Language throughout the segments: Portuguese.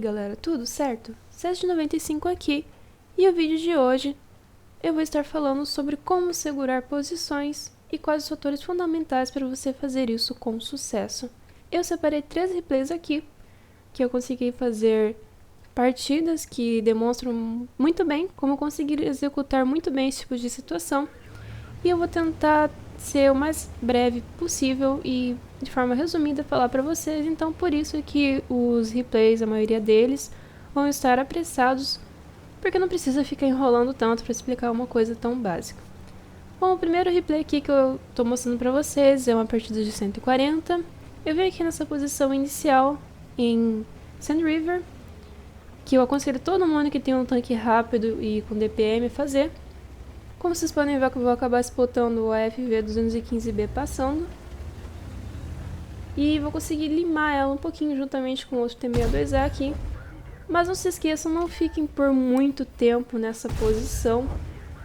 galera, tudo certo? 795 aqui, e o vídeo de hoje eu vou estar falando sobre como segurar posições e quais os fatores fundamentais para você fazer isso com sucesso. Eu separei 3 replays aqui, que eu consegui fazer partidas que demonstram muito bem como conseguir executar muito bem esse tipo de situação, e eu vou tentar ser o mais breve possível e de forma resumida falar para vocês, então por isso que os replays, a maioria deles, vão estar apressados, porque não precisa ficar enrolando tanto para explicar uma coisa tão básica. Bom, o primeiro replay aqui que eu estou mostrando para vocês é uma partida de 140. Eu vim aqui nessa posição inicial em Sand River, que eu aconselho todo mundo que tem um tanque rápido e com DPM a fazer. Como vocês podem ver, eu vou acabar spotando o AFV 215B passando. E vou conseguir limar ela um pouquinho juntamente com o outro T62A aqui. Mas não se esqueçam, não fiquem por muito tempo nessa posição,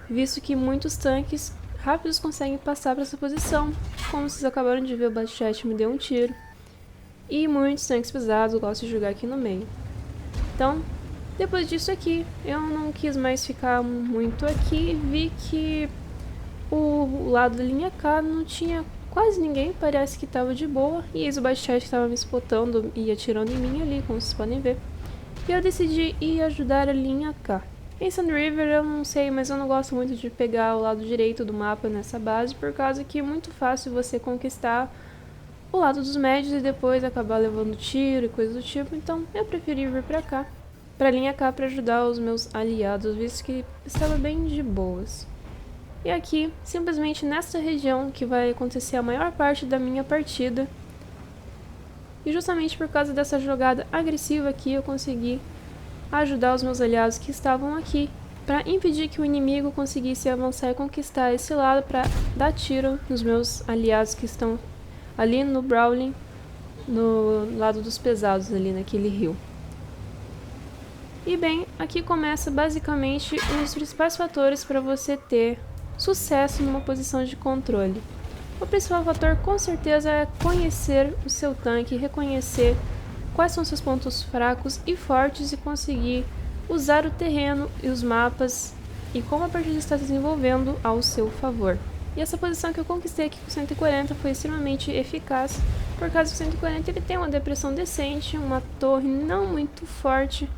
visto que muitos tanques rápidos conseguem passar para essa posição. Como vocês acabaram de ver, o Batchat me deu um tiro. E muitos tanques pesados gostam de jogar aqui no meio. Então, depois disso aqui, eu não quis mais ficar muito aqui, vi que o lado da linha K não tinha quase ninguém, parece que estava de boa, e eis o Batchat estava me spotando e atirando em mim ali, como vocês podem ver. E eu decidi ir ajudar a linha K. Em Sand River eu não sei, mas eu não gosto muito de pegar o lado direito do mapa nessa base, por causa que é muito fácil você conquistar o lado dos médios e depois acabar levando tiro e coisa do tipo, então eu preferi vir pra cá, pra linha K, para ajudar os meus aliados, visto que estava bem de boas. E aqui, simplesmente nessa região que vai acontecer a maior parte da minha partida, e justamente por causa dessa jogada agressiva aqui, eu consegui ajudar os meus aliados que estavam aqui, para impedir que o inimigo conseguisse avançar e conquistar esse lado, para dar tiro nos meus aliados que estão ali no Brawling, no lado dos pesados, ali naquele rio. E bem, aqui começa basicamente um dos principais fatores para você ter sucesso numa posição de controle. O principal fator com certeza é conhecer o seu tanque, reconhecer quais são seus pontos fracos e fortes e conseguir usar o terreno e os mapas e como a partida está se desenvolvendo ao seu favor. E essa posição que eu conquistei aqui com 140 foi extremamente eficaz, por causa que o 140 ele tem uma depressão decente, uma torre não muito forte,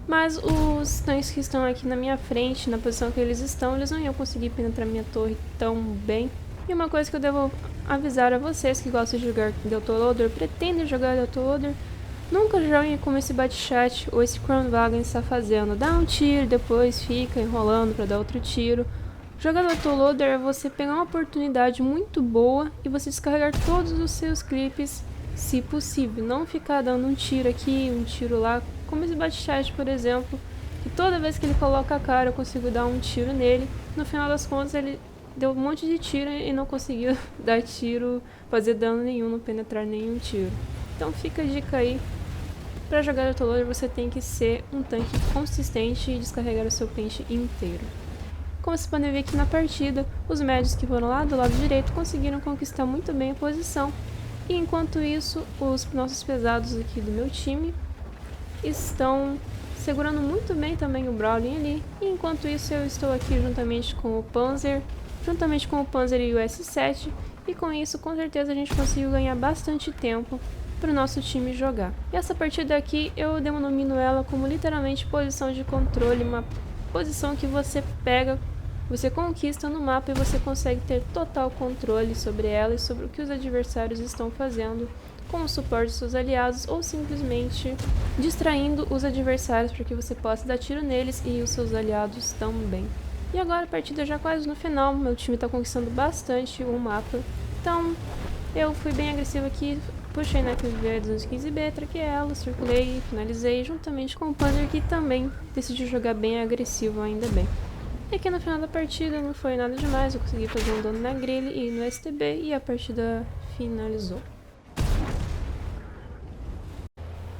mas os tanques que estão aqui na minha frente, na posição que eles estão, eles não iam conseguir penetrar minha torre tão bem. E uma coisa que eu devo avisar a vocês que gostam de jogar Deltoloader, pretendem jogar Deltoloader, nunca joguem como esse Batchat ou esse Kronwagen está fazendo. Dá um tiro, depois fica enrolando para dar outro tiro. Jogar Deltoloader é você pegar uma oportunidade muito boa e você descarregar todos os seus clipes, se possível. Não ficar dando um tiro aqui, um tiro lá, como esse Batchat, por exemplo, que toda vez que ele coloca a cara eu consigo dar um tiro nele. No final das contas ele deu um monte de tiro e não conseguiu dar tiro, fazer dano nenhum, não penetrar nenhum tiro. Então fica a dica aí. Para jogar Deltoloader você tem que ser um tanque consistente e descarregar o seu pente inteiro. Como vocês podem ver aqui na partida, os médios que foram lá do lado direito conseguiram conquistar muito bem a posição. E enquanto isso, os nossos pesados aqui do meu time estão segurando muito bem também o Brawling ali. E enquanto isso eu estou aqui juntamente com o Panzer e o S7. E com isso, com certeza, a gente conseguiu ganhar bastante tempo para o nosso time jogar. E essa partida aqui, eu denomino ela como literalmente posição de controle, uma posição que você pega, você conquista no mapa e você consegue ter total controle sobre ela e sobre o que os adversários estão fazendo com o suporte dos seus aliados ou simplesmente distraindo os adversários para que você possa dar tiro neles e os seus aliados também. E agora a partida já quase no final, meu time está conquistando bastante o mapa, então eu fui bem agressivo aqui, puxei na FV 215B, traquei ela, circulei e finalizei juntamente com o Panzer, que também decidiu jogar bem agressivo, ainda bem. E aqui no final da partida não foi nada demais, eu consegui fazer um dano na grelha e no STB e a partida finalizou.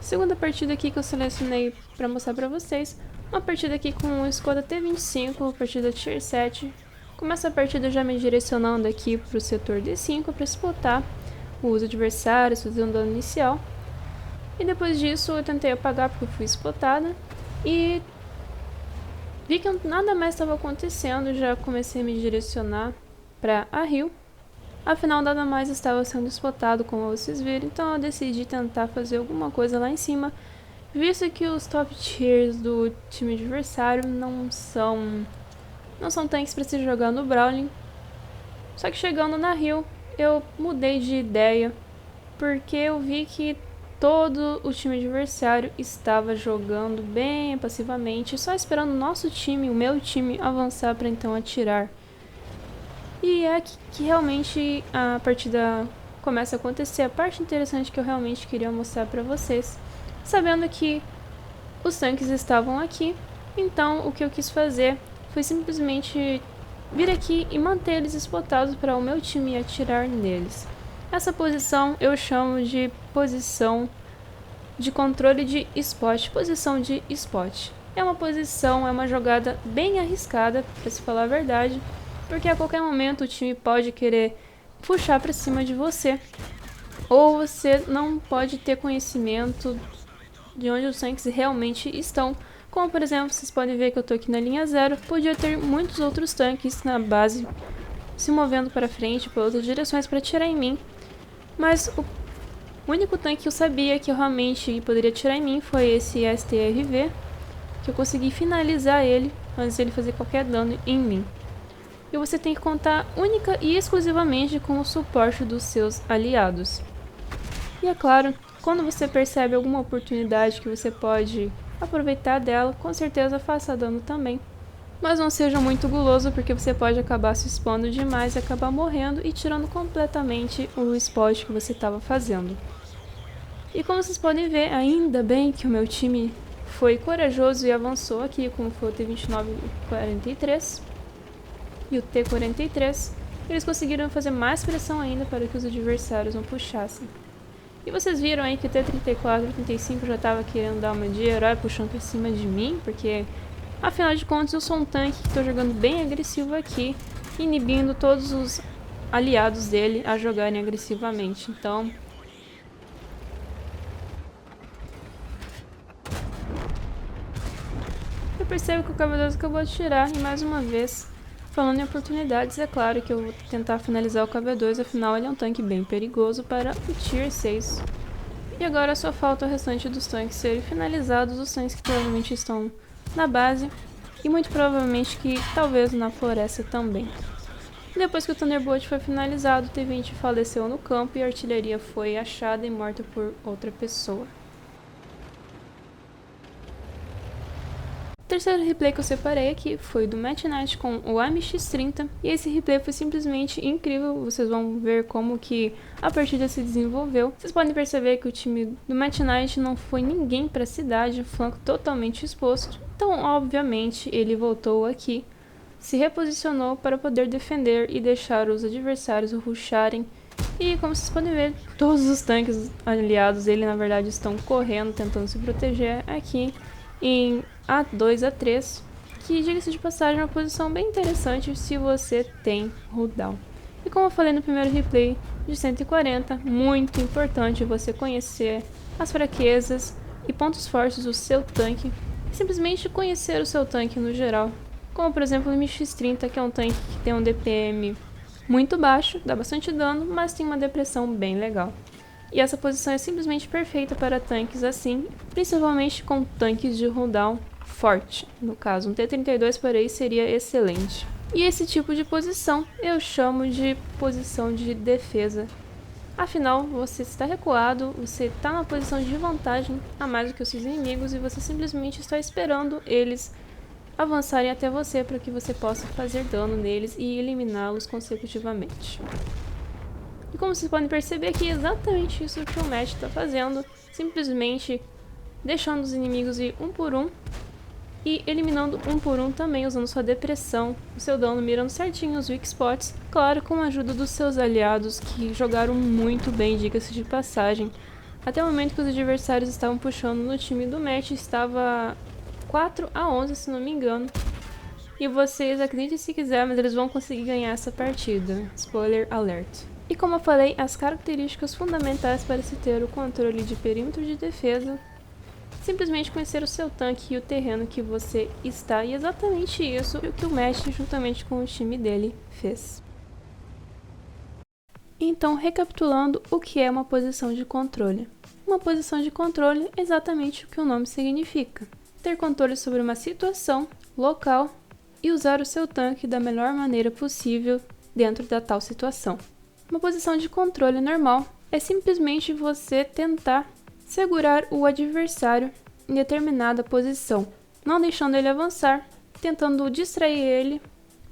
Segunda partida aqui que eu selecionei para mostrar para vocês, uma partida aqui com o Skoda T25, partida Tier 7. Começa a partida já me direcionando aqui para o setor D5 para spotar os adversários, fazer um dano inicial. E depois disso eu tentei apagar porque eu fui spotada e vi que nada mais estava acontecendo, já comecei a me direcionar para a Rio. Afinal, nada mais estava sendo spotado, como vocês viram, então eu decidi tentar fazer alguma coisa lá em cima, visto que os top tiers do time adversário não são tanques para se jogar no Brawling. Só que chegando na Rio, eu mudei de ideia, porque eu vi que todo o time adversário estava jogando bem passivamente, só esperando o nosso time, o meu time, avançar para então atirar. E é aqui que realmente a partida começa a acontecer, a parte interessante que eu realmente queria mostrar para vocês. Sabendo que os tanques estavam aqui, então o que eu quis fazer foi simplesmente vir aqui e manter eles spotados para o meu time atirar neles. Essa posição eu chamo de posição de controle de spot, posição de spot. É uma posição, é uma jogada bem arriscada, para se falar a verdade, porque a qualquer momento o time pode querer puxar para cima de você, ou você não pode ter conhecimento de onde os tanques realmente estão. Como por exemplo, vocês podem ver que eu tô aqui na linha 0, podia ter muitos outros tanques na base se movendo para frente, para outras direções para atirar em mim, mas o único tanque que eu sabia que eu realmente poderia atirar em mim foi esse STRV, que eu consegui finalizar ele antes de ele fazer qualquer dano em mim. E você tem que contar única e exclusivamente com o suporte dos seus aliados. E é claro, quando você percebe alguma oportunidade que você pode aproveitar dela, com certeza faça dano também. Mas não seja muito guloso, porque você pode acabar se expondo demais e acabar morrendo e tirando completamente o spot que você estava fazendo. E como vocês podem ver, ainda bem que o meu time foi corajoso e avançou aqui, como foi o T29-43 e o T43. Eles conseguiram fazer mais pressão ainda para que os adversários não puxassem. E vocês viram aí que o T34-35 já estava querendo dar uma de herói puxando por cima de mim, porque afinal de contas eu sou um tanque que estou jogando bem agressivo aqui, inibindo todos os aliados dele a jogarem agressivamente. Então eu percebo que o Cavaleiro acabou de tirar e mais uma vez, falando em oportunidades, é claro que eu vou tentar finalizar o KB2, afinal ele é um tanque bem perigoso para o Tier 6. E agora só falta o restante dos tanques serem finalizados, os tanques que provavelmente estão na base e muito provavelmente que talvez na floresta também. Depois que o Thunderbolt foi finalizado, o T20 faleceu no campo e a artilharia foi achada e morta por outra pessoa. O terceiro replay que eu separei aqui foi do Match Night com o MX30 e esse replay foi simplesmente incrível, vocês vão ver como que a partida se desenvolveu. Vocês podem perceber que o time do Match Night não foi ninguém para a cidade, flanco totalmente exposto, então obviamente ele voltou aqui, se reposicionou para poder defender e deixar os adversários rusharem. E como vocês podem ver, todos os tanques aliados dele na verdade estão correndo, tentando se proteger aqui em A2, A3, que diga-se de passagem é uma posição bem interessante se você tem cooldown. E como eu falei no primeiro replay de 140, muito importante você conhecer as fraquezas e pontos fortes do seu tanque, e simplesmente conhecer o seu tanque no geral. Como por exemplo o MX30, que é um tanque que tem um DPM muito baixo, dá bastante dano, mas tem uma depressão bem legal. E essa posição é simplesmente perfeita para tanques assim, principalmente com tanques de cooldown forte. No caso, um T32 para aí seria excelente. E esse tipo de posição eu chamo de posição de defesa. Afinal, você está recuado, você está numa posição de vantagem a mais do que os seus inimigos e você simplesmente está esperando eles avançarem até você para que você possa fazer dano neles e eliminá-los consecutivamente. E como vocês podem perceber aqui, é exatamente isso que o Match está fazendo, simplesmente deixando os inimigos ir um por um e eliminando um por um também, usando sua depressão, o seu dano, mirando certinho os weak spots, claro, com a ajuda dos seus aliados que jogaram muito bem, diga-se de passagem. Até o momento que os adversários estavam puxando no time do Match, estava 4-11 se não me engano. E vocês acreditem se quiser, mas eles vão conseguir ganhar essa partida. Spoiler alert. E como eu falei, as características fundamentais para se ter o controle de perímetro de defesa, simplesmente conhecer o seu tanque e o terreno que você está, e exatamente isso que o Matt, juntamente com o time dele, fez. Então, recapitulando, o que é uma posição de controle? Uma posição de controle é exatamente o que o nome significa: ter controle sobre uma situação, local, e usar o seu tanque da melhor maneira possível dentro da tal situação. Uma posição de controle normal é simplesmente você tentar segurar o adversário em determinada posição, não deixando ele avançar, tentando distrair ele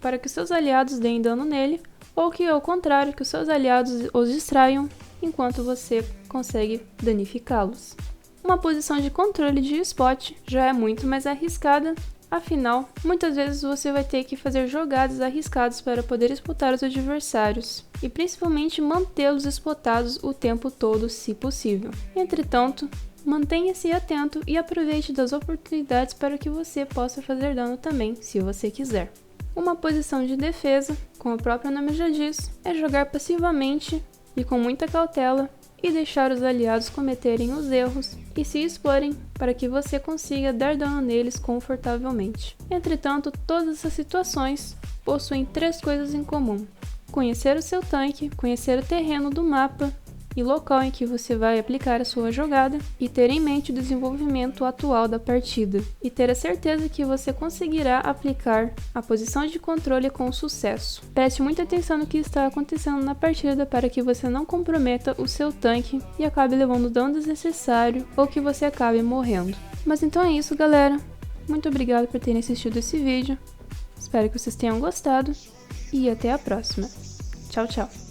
para que seus aliados deem dano nele, ou que ao contrário, que os seus aliados os distraiam enquanto você consegue danificá-los. Uma posição de controle de spot já é muito mais arriscada. Afinal, muitas vezes você vai ter que fazer jogadas arriscadas para poder spotar os adversários, e principalmente mantê-los spotados o tempo todo, se possível. Entretanto, mantenha-se atento e aproveite das oportunidades para que você possa fazer dano também, se você quiser. Uma posição de defesa, como o próprio nome já diz, é jogar passivamente e com muita cautela, e deixar os aliados cometerem os erros e se exporem para que você consiga dar dano neles confortavelmente. Entretanto, todas essas situações possuem 3 coisas em comum: conhecer o seu tanque, conhecer o terreno do mapa e local em que você vai aplicar a sua jogada, e ter em mente o desenvolvimento atual da partida, e ter a certeza que você conseguirá aplicar a posição de controle com sucesso. Preste muita atenção no que está acontecendo na partida para que você não comprometa o seu tanque e acabe levando dano desnecessário ou que você acabe morrendo. Mas então é isso, galera. Muito obrigado por terem assistido esse vídeo. Espero que vocês tenham gostado e até a próxima. Tchau, tchau.